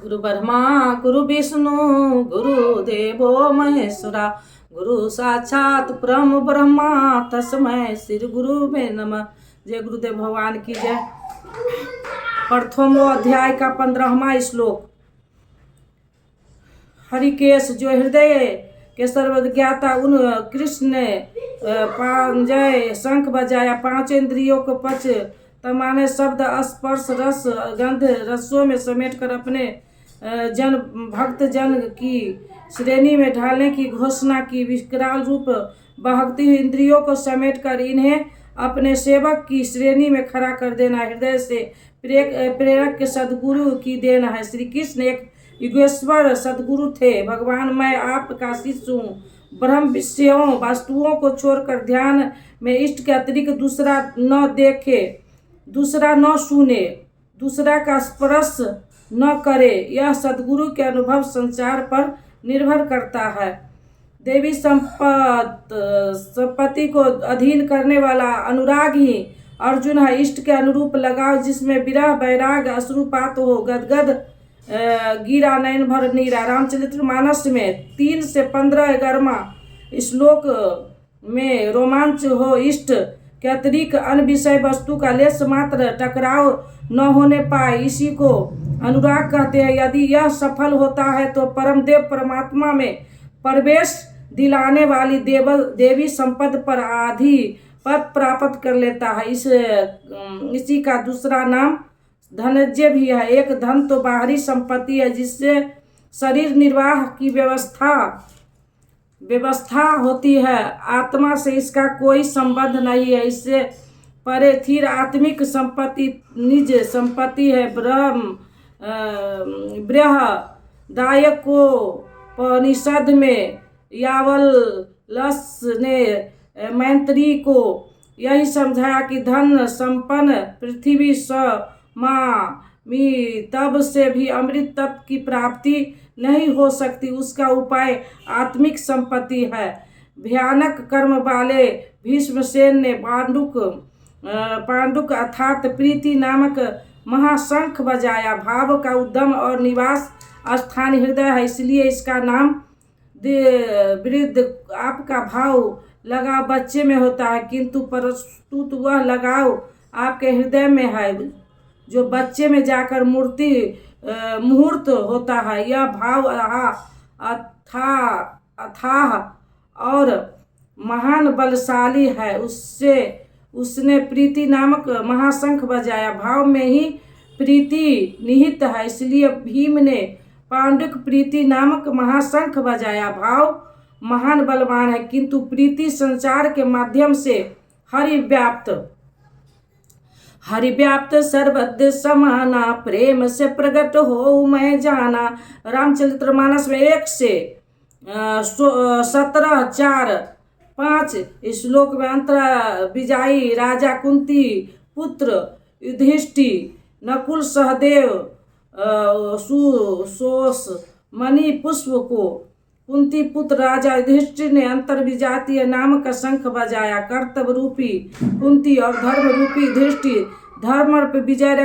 गुरु ब्रह्मा गुरु विष्णु गुरु देवो महेश्वरा गुरु साक्षात परम ब्रह्मा तस्मै श्री गुरु में नमः। जय गुरुदेव भगवान की जय। प्रथम अध्याय का 15वां श्लोक। हरिकेश जो हृदय के सर्वज्ञाता उन कृष्ण ने पांजय शंख बजाया, पांच इंद्रियों को पच तमाने शब्द स्पर्श रस गंध रसों में समेट कर अपने जन भक्त जन की श्रेणी में ढालने की घोषणा की। विकराल रूप बहकती हुई इंद्रियों को समेट कर इन्हें अपने सेवक की श्रेणी में खड़ा कर देना हृदय से प्रेरक के सदगुरु की देन है। श्री कृष्ण एक युगेश्वर सदगुरु थे। भगवान मैं आपका शिष्य हूँ। ब्रह्म विषयों वस्तुओं को छोड़कर ध्यान में इष्ट के अतिरिक्त दूसरा न देखे, दूसरा न सुने, दूसरा का स्पर्श न करे। यह सदगुरु के अनुभव संचार पर निर्भर करता है। देवी संपत्ति को अधीन करने वाला अनुराग ही अर्जुन है। इष्ट के अनुरूप लगाव जिसमें विरह वैराग अश्रुपात हो, गदगद गिरा नयन भर नीरा। रामचरितमानस में 3 से 15 11वां श्लोक में रोमांच हो, इष्ट के अतिरिक्त अन्य विषय वस्तु का लेश मात्र टकराव न होने पाए, इसी को अनुराग कहते हैं। यदि यह सफल होता है तो परमदेव परमात्मा में प्रवेश दिलाने वाली देवी संपद पर आधिपत्य प्राप्त कर लेता है। इसी का दूसरा नाम धनज्य भी है। एक धन तो बाहरी संपत्ति है जिससे शरीर निर्वाह की व्यवस्था होती है। आत्मा से इसका कोई संबंध नहीं है। इससे परे स्थिर आत्मिक संपत्ति निज संपत्ति है। बृहदारण्यकोपनिषद में यावलस ने मैत्री को यही समझाया कि धन संपन्न पृथ्वी समामी तब से भी अमृत तत्व की प्राप्ति नहीं हो सकती। उसका उपाय आत्मिक संपत्ति है। भयानक कर्म वाले भीष्मसेन ने पांडुक अर्थात प्रीति नामक महाशंख बजाया। भाव का उद्गम और निवास स्थान हृदय है, इसलिए इसका नाम वृद्ध। आपका भाव लगाव बच्चे में होता है, किंतु प्रस्तुत वह लगाव आपके हृदय में है जो बच्चे में जाकर मुहूर्त होता है। यह भाव अथाह और महान बलशाली है। उसने प्रीति नामक महाशंख बजाया। भाव में ही प्रीति निहित है, इसलिए भीम ने पांडुक प्रीति नामक महाशंख बजाया। भाव महान बलवान है, किंतु प्रीति संचार के माध्यम से हरिव्याप्त सर्वत्र समाना, प्रेम से प्रकट हो मैं जाना। रामचरितमानस में 1 से 17 4 5 श्लोक में अंतरा विजाई राजा कुंती पुत्र युधिष्ठिर नकुल सहदेव सुशोष मणि पुष्प को कुंती पुत्र राजा युधिष्ठिर ने अंतर विजातीय नाम का शंख बजाया। कर्तव्य रूपी कुंती और धर्म रूपी युधिष्ठिर धर्म पर विजय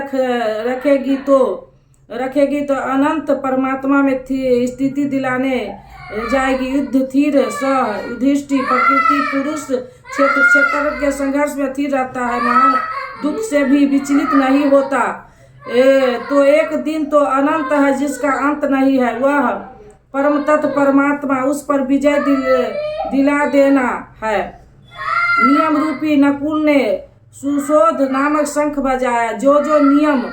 रखेगी तो अनंत परमात्मा में स्थिति दिलाने जाएगी। युद्ध थीर सह युधिष्ठिर प्रकृति पुरुष क्षेत्र के संघर्ष में स्थिर रहता है। महान दुख से भी विचलित नहीं होता। तो एक दिन तो अनंत है जिसका अंत नहीं है, वह परम तत्व परमात्मा, उस पर विजय दिला देना है। नियम रूपी नकुल ने सुशोध नामक शंख बजाया। जो नियम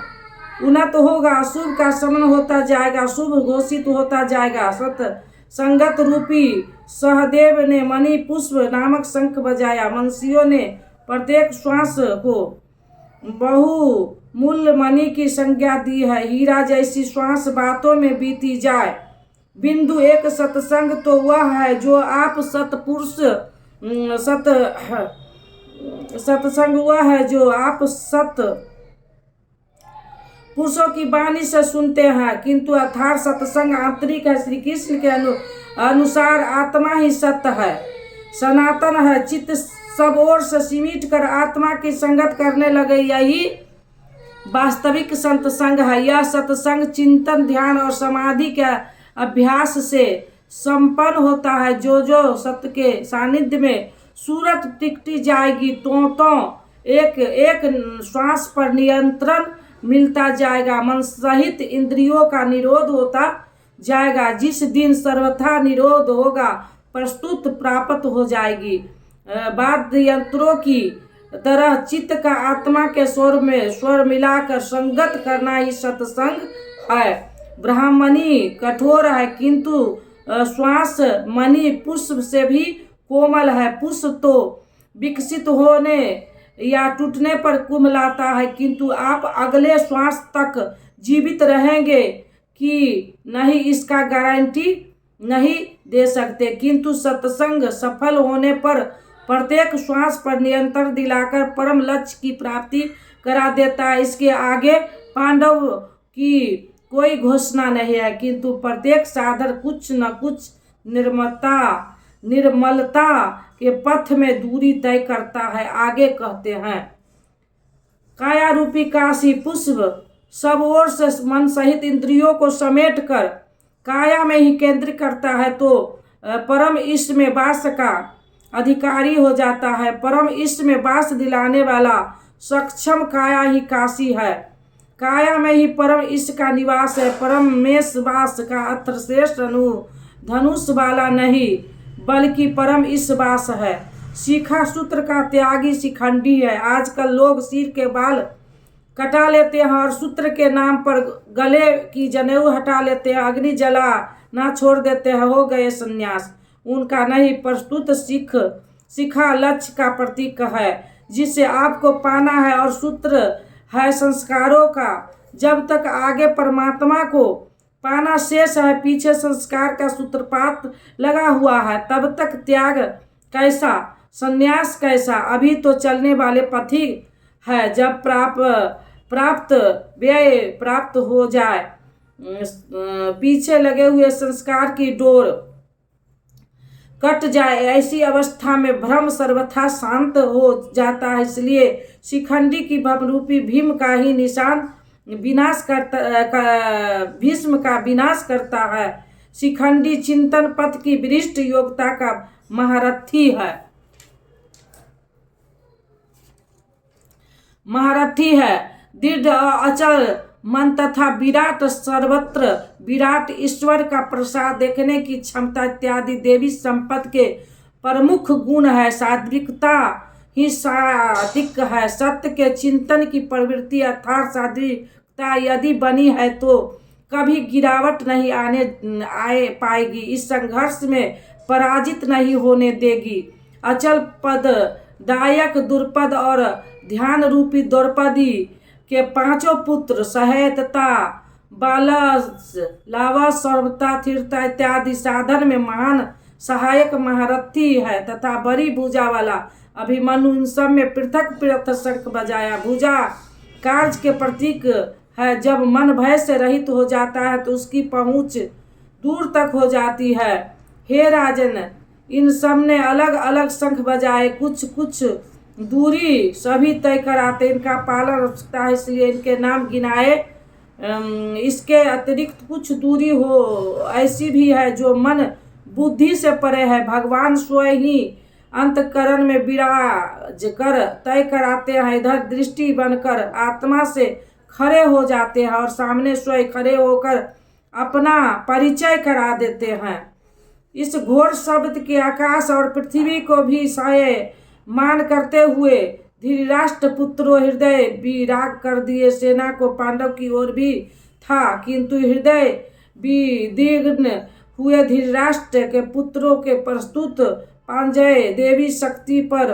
उन्नत होगा अशुभ का शमन होता जाएगा, शुभ घोषित होता जाएगा। संगत रूपी सहदेव ने मणि पुष्प नामक शंख बजाया। मनुष्यों ने प्रत्येक श्वास को बहुमूल्य मणि की संज्ञा दी है। हीरा जैसी श्वास बातों में बीती जाए। बिंदु एक सत्संग तो वह है जो आप सत्संग वह है जो आप पुरुषों की वाणी से सुनते हैं, किंतु अर्थात सत्संग आंतरिक है। श्री कृष्ण के अनुसार आत्मा ही सत्य है, सनातन है। चित्त सब ओर से सिमट कर आत्मा की संगत करने लगे, यही वास्तविक सत्संग है। यह सत्संग चिंतन, ध्यान और समाधि के अभ्यास से संपन्न होता है। जो जो सत्य के सानिध्य में सूरत टिकती जाएगी, तो एक एक श्वास पर नियंत्रण मिलता जाएगा। मन सहित इंद्रियों का निरोध होता जाएगा। जिस दिन सर्वथा निरोध होगा, प्रस्तुत प्राप्त हो जाएगी। वाद्य यंत्रों की तरह चित्त का आत्मा के स्वर में स्वर मिलाकर संगत करना ही सत्संग है। ब्राह्मणी कठोर है, किंतु श्वास मणि पुष्प से भी कोमल है। पुष्प तो विकसित होने या टूटने पर कुम्हलाता है, किंतु आप अगले श्वास तक जीवित रहेंगे कि नहीं, इसका गारंटी नहीं दे सकते। किंतु सत्संग सफल होने पर प्रत्येक श्वास पर नियंत्रण दिलाकर परम लक्ष्य की प्राप्ति करा देता है। इसके आगे पांडव की कोई घोषणा नहीं है, किंतु प्रत्येक साधक कुछ न कुछ निर्मलता के पथ में दूरी तय करता है। आगे कहते हैं, काया रूपी काशी पुष्प सब ओर से मन सहित इंद्रियों को समेट कर काया में ही केंद्रित करता है, तो परम इष्ट में वास का अधिकारी हो जाता है। परम इष्ट में वास दिलाने वाला सक्षम काया ही काशी है। काया में ही परम इष्ट का निवास है। परम मेष वास का अर्थ श्रेष्ठ धनुष वाला नहीं, बल्कि परम इष्ट वास है। शिखा सूत्र का त्यागी शिखंडी है। आजकल लोग सिर के बाल कटा लेते हैं और सूत्र के नाम पर गले की जनेऊ हटा लेते हैं, अग्नि जला ना छोड़ देते हैं, हो गए संन्यास। उनका नहीं, प्रस्तुत शिखा लक्ष्य का प्रतीक है जिसे आपको पाना है, और सूत्र है संस्कारों का। जब तक आगे परमात्मा को पाना शेष है, पीछे संस्कार का सूत्रपात लगा हुआ है, तब तक त्याग कैसा, संन्यास कैसा। अभी तो चलने वाले पथी है। जब व्यय प्राप्त हो जाए, पीछे लगे हुए संस्कार की डोर कट जाए, ऐसी अवस्था में भ्रम सर्वथा शांत हो जाता है। इसलिए शिखंडी की भ्रमरूपी भीम का ही निशान भीष्म का विनाश करता है। शिखंडी चिंतन पथ की विशिष्ट योग्यता का महारथी है। दृढ़ अचल मन तथा विराट सर्वत्र विराट ईश्वर का प्रसाद देखने की क्षमता इत्यादि देवी संपत्ति के प्रमुख गुण है। सात्विकता ही सात्विक है। सत्य के चिंतन की प्रवृत्ति अर्थात सात्विकता यदि बनी है तो कभी गिरावट नहीं आए पाएगी। इस संघर्ष में पराजित नहीं होने देगी। अचल पद दायक दुर्पद और ध्यान रूपी द्रौपदी के पांचों पुत्र सहेतता, बालस, लावस, सर्वता, स्थिरता इत्यादि साधन में महान सहायक महारथी है तथा बड़ी भुजा वाला अभिमन्यु इन सब में पृथक शंख बजाया। भुजा कार्य के प्रतीक है। जब मन भय से रहित हो जाता है तो उसकी पहुंच दूर तक हो जाती है। हे राजन, इन सब ने अलग अलग शंख बजाए, कुछ दूरी सभी तय कराते, इनका पालन हो सकता है इसलिए इनके नाम गिनाए। इसके अतिरिक्त कुछ दूरी हो ऐसी भी है जो मन बुद्धि से परे है। भगवान स्वयं ही अंतकरण में विराज कर तय कराते हैं। इधर दृष्टि बनकर आत्मा से खड़े हो जाते हैं और सामने स्वयं खड़े होकर अपना परिचय करा देते हैं। इस घोर शब्द के आकाश और पृथ्वी को भी साये मान करते हुए धृतराष्ट्र पुत्रों हृदय विराग कर दिए। सेना को पांडव की ओर भी था, किंतु हृदय विदीर्ण हुए धृतराष्ट्र के पुत्रों के प्रस्तुत पांजय देवी शक्ति पर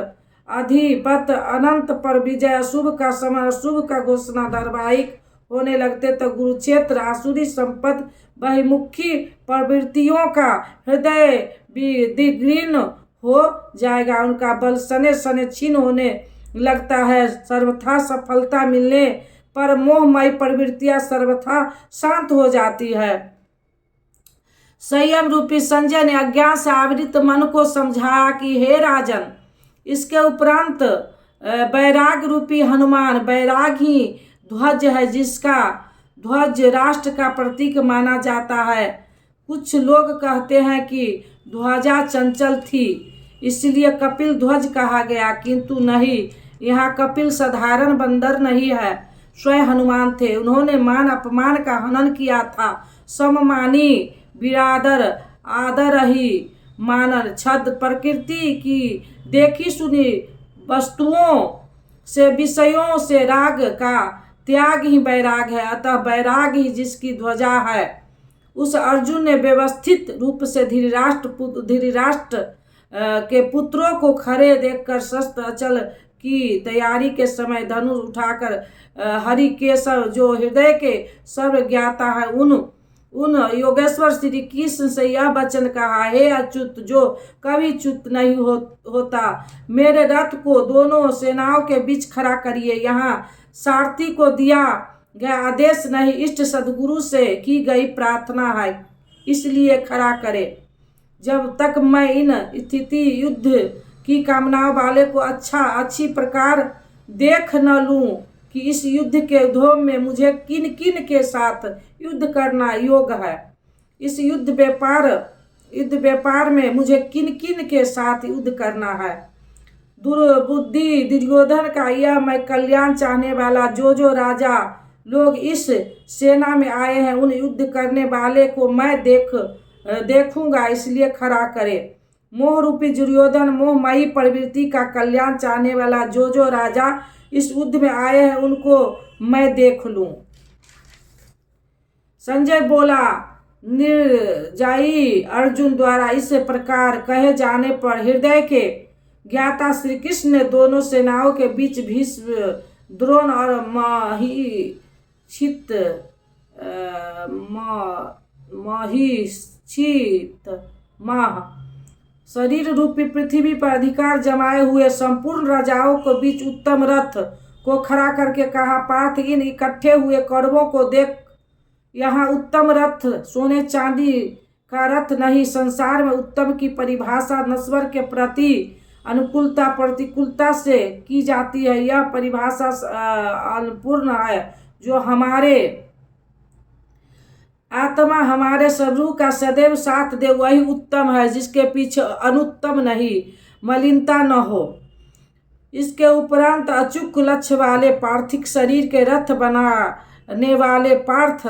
अधिपत अनंत पर विजय, अशुभ का समय अशुभ का घोषणा धारावाहिक होने लगते तो कुरुक्षेत्र आसुरी संपद बहिमुखी प्रवृत्तियों का हृदय विदीर्ण हो जाएगा। उनका बल सने सने क्षीण होने लगता है। सर्वथा सफलता मिलने पर मोहमयी प्रवृत्तियां सर्वथा शांत हो जाती है। संयम रूपी संजय ने अज्ञान से आवृत मन को समझाया कि हे राजन, इसके उपरांत वैराग रूपी हनुमान, वैराग ही ध्वज है, जिसका ध्वज राष्ट्र का प्रतीक माना जाता है। कुछ लोग कहते हैं कि ध्वजा चंचल थी, इसलिए कपिल ध्वज कहा गया, किंतु नहीं, यहाँ कपिल साधारण बंदर नहीं है, स्वयं हनुमान थे। उन्होंने मान अपमान का हनन किया था। सममानी बिरादर आदर ही मानन, छद प्रकृति की देखी सुनी वस्तुओं से, विषयों से राग का त्याग ही वैराग है। अतः वैराग ही जिसकी ध्वजा है। उस अर्जुन ने व्यवस्थित रूप से धृतराष्ट्र के पुत्रों को खड़े देखकर शस्त्र अचल की तैयारी के समय धनुष उठाकर हरिकेशव, जो हृदय के सर्वज्ञाता है, उन योगेश्वर श्री कृष्ण से यह वचन कहा, हे अच्युत, जो कभी च्युत नहीं होता, मेरे रथ को दोनों सेनाओं के बीच खड़ा करिए। यहाँ सारथी को दिया गया आदेश नहीं, इष्ट सदगुरु से की गई प्रार्थना है, इसलिए खड़ा करे। जब तक मैं इन स्थिति युद्ध की कामनाओं वाले को अच्छी प्रकार देख न लूं कि इस युद्ध के उद्योग में मुझे किन किन के साथ युद्ध करना योग है, इस युद्ध व्यापार में मुझे किन किन के साथ युद्ध करना है। दुर्बुद्धि दुर्योधन का यह मैं कल्याण चाहने वाला, जो राजा लोग इस सेना में आए हैं, उन युद्ध करने वाले को मैं देखूंगा, इसलिए खड़ा करे। मोह रूपी दुर्योधन, मोहमयी प्रवृत्ति का कल्याण चाहने वाला, जो राजा इस युद्ध में आए हैं, उनको मैं देख लूं। संजय बोला, निर्दयी अर्जुन द्वारा इस प्रकार कहे जाने पर हृदय के ज्ञाता श्री कृष्ण ने दोनों सेनाओं के बीच भीष्म, द्रोण और महिषित शरीर रूपी पृथ्वी पर अधिकार जमाए हुए संपूर्ण राजाओं के बीच उत्तम रथ को खड़ा करके कहा, पार्थ, इन इकट्ठे हुए कौरवों को देख, यहाँ उत्तम रथ सोने चांदी का रथ नहीं। संसार में उत्तम की परिभाषा नश्वर के प्रति अनुकूलता प्रतिकूलता से की जाती है। यह परिभाषा अपूर्ण है। जो हमारे आत्मा हमारे स्वरूप का सदैव साथ दे, वही उत्तम है, जिसके पीछे अनुत्तम नहीं, मलिनता न हो। इसके उपरांत अचूक लक्ष्य वाले पार्थिव शरीर के रथ बनाने वाले पार्थ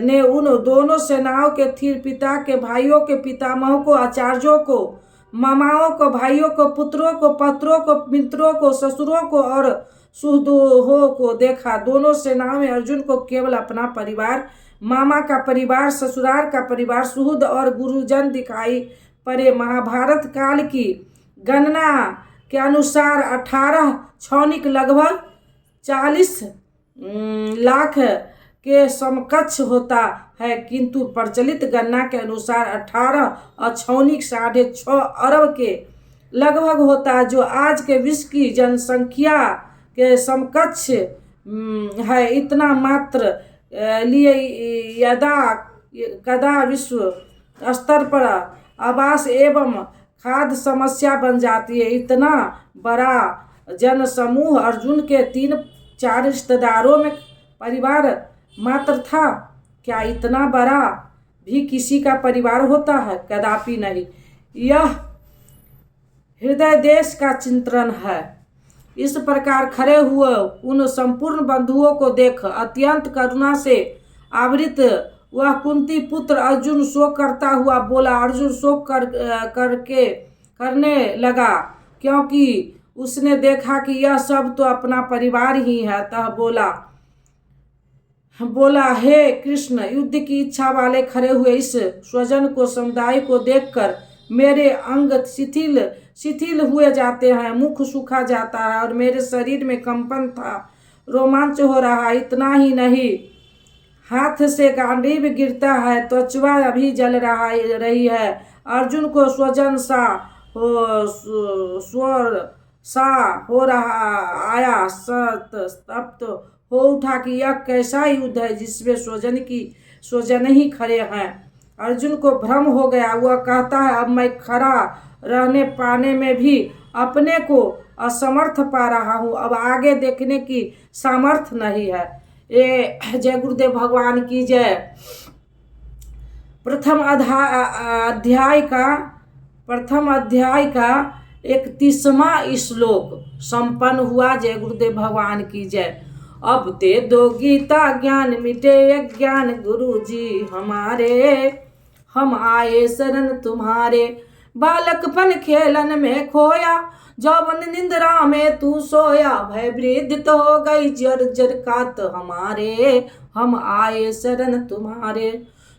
ने उन दोनों सेनाओं के थीर पिता के भाइयों के पितामहों को, आचार्यों को, मामाओं को, भाइयों को, पुत्रों को, पत्रों को, मित्रों को, ससुरों को और सुहृदों को देखा। दोनों सेनाओं में अर्जुन को केवल अपना परिवार, मामा का परिवार, ससुराल का परिवार, सुहृद और गुरुजन दिखाई पड़े। महाभारत काल की गणना के अनुसार 18 क्षौणिक लगभग 40 लाख के समकक्ष होता है, किंतु प्रचलित गणना के अनुसार 18 अक्षौणिक 6.5 अरब के लगभग होता है, जो आज के विश्व की जनसंख्या के समकक्ष है। इतना मात्र लिए कदा विश्व स्तर पर आवास एवं खाद्य समस्या बन जाती है। इतना बड़ा जनसमूह अर्जुन के 3-4 रिश्तेदारों में परिवार मात्र था। क्या इतना बड़ा भी किसी का परिवार होता है? कदापि नहीं। यह हृदय देश का चिंतन है। इस प्रकार खड़े हुए उन संपूर्ण बंधुओं को देख अत्यंत करुणा से आवृत वह कुंती पुत्र अर्जुन शोक करता हुआ बोला। अर्जुन शोक करने लगा, क्योंकि उसने देखा कि यह सब तो अपना परिवार ही है। अतः बोला, हे कृष्ण, युद्ध की इच्छा वाले खड़े हुए इस स्वजन को, समुदाय को देखकर मेरे अंग शिथिल हुए जाते हैं, मुख सूखा जाता है और मेरे शरीर में कंपन था, रोमांच हो रहा है। इतना ही नहीं, हाथ से गांडीव गिरता है, त्वचा अभी जल रही है। अर्जुन को स्वजन सा हो रहा आया, तप्त हो उठा कि यह कैसा युद्ध है जिसमें स्वजन ही खड़े हैं। अर्जुन को भ्रम हो गया। वह कहता है, अब मैं खड़ा रहने पाने में भी अपने को असमर्थ पा रहा हूँ, अब आगे देखने की सामर्थ्य नहीं है। ये जय गुरुदेव भगवान की जय। प्रथम अध्याय का 31वां श्लोक संपन्न हुआ। जय गुरुदेव भगवान की जय। अब दे दो गीता ज्ञान मिटे अज्ञान गुरु जी हमारे, हम आए शरण तुम्हारे। बालकपन खेलन में खोया, जौवन निंद्रा में तू सोया। भय वृद्ध हो गई जर्जर कात हमारे, हम आए शरण तुम्हारे।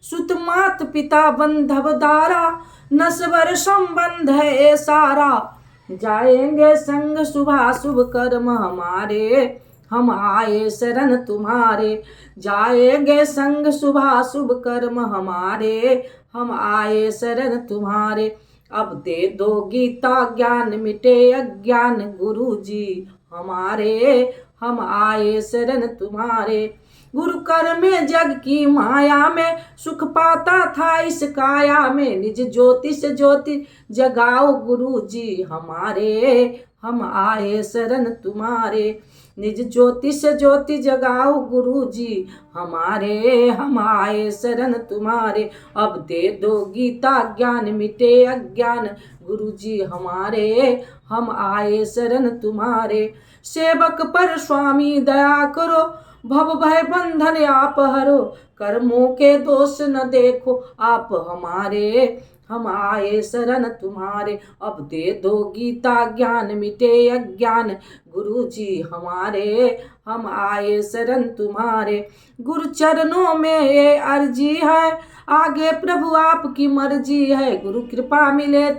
सुत मात पिता बंधव दारा, नस्वर संबंध है सारा। जाएंगे संग शुभा शुभ कर्म हमारे, हम आए शरण तुम्हारे। जाएंगे संग शुभा शुभ कर्म हमारे, हम आए शरण तुम्हारे। अब दे दो गीता ज्ञान मिटे अज्ञान गुरु जी हमारे, हम आए शरण तुम्हारे। गुरु कर में जग की माया में, सुख पाता था इस काया में। निज ज्योति से ज्योति जगाओ गुरु जी हमारे, हम आए शरण तुम्हारे। निज ज्योति से ज्योति जगाओ गुरु जी हमारे, हम आए शरण तुम्हारे। अब दे दो गीता ज्ञान मिटे अज्ञान गुरु जी हमारे, हम आए शरण तुम्हारे। सेवक पर स्वामी दया करो, भव भय बंधन आप हरो। कर्मों के दोष न देखो आप हमारे, हम आए शरण तुम्हारे। अब दे दो गीता ज्ञान मिटे अज्ञान गुरु जी हमारे, हम आए शरण तुम्हारे। गुरु चरणों में ये अर्जी है, आगे प्रभु आपकी मर्जी है। गुरु कृपा मिले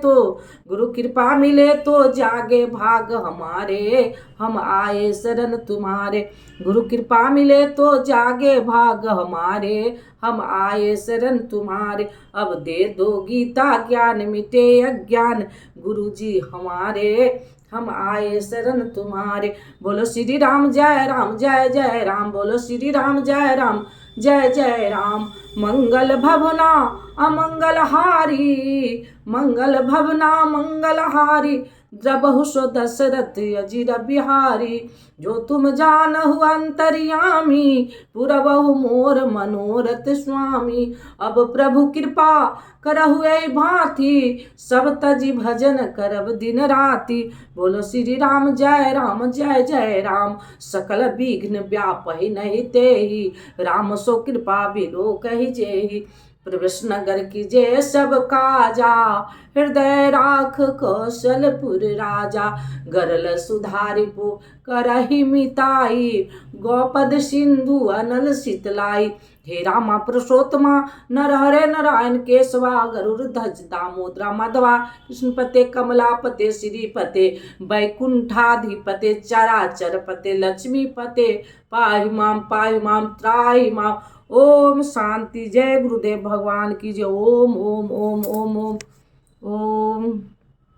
तो जागे भाग हमारे, हम आए शरण तुम्हारे। गुरु कृपा मिले तो जागे भाग हमारे, हम आए शरण तुम्हारे। अब दे दो गीता ज्ञान मिटे अज्ञान गुरु जी हमारे, हम आए शरण तुम्हारे। बोलो श्री राम जय राम जय जय राम, बोलो श्री राम जय राम जय जय राम। मंगल भवना अमंगल हारी, मंगल भवना मंगल हारी। द्रबहु सो दशरथ अजिर बिहारी, जो तुम जानहु अंतर्यामी। पुरबहु मोर मनोरथ स्वामी। अब प्रभु कृपा करहु एहि भांति, सब तजी भजन करब दिन राति। बोलो श्री राम जय जय राम। सकल विघ्न व्यापहि नहीं तेहि, राम सो कृपा बिलो कहि जेहि। प्रवेश नगर कीजे सब काजा, हृदय राख कौशलपुर राजा। गरल सुधारिपु करहि मिताई, गौपद सिंधु अनल शीतलाई। हे रामा पुरुषोत्तमा नरहरे नारायण केशवा, गरुड़ ध्वज दामोदरा माधवा। कृष्ण पते कमलापते श्रीपते, वैकुंठाधिपते चराचर पते। लक्ष्मी पते पाहि माम त्राहि माम। ओम शांति। जय गुरुदेव भगवान की जय। ओम ओम ओम ओम ओम ओम।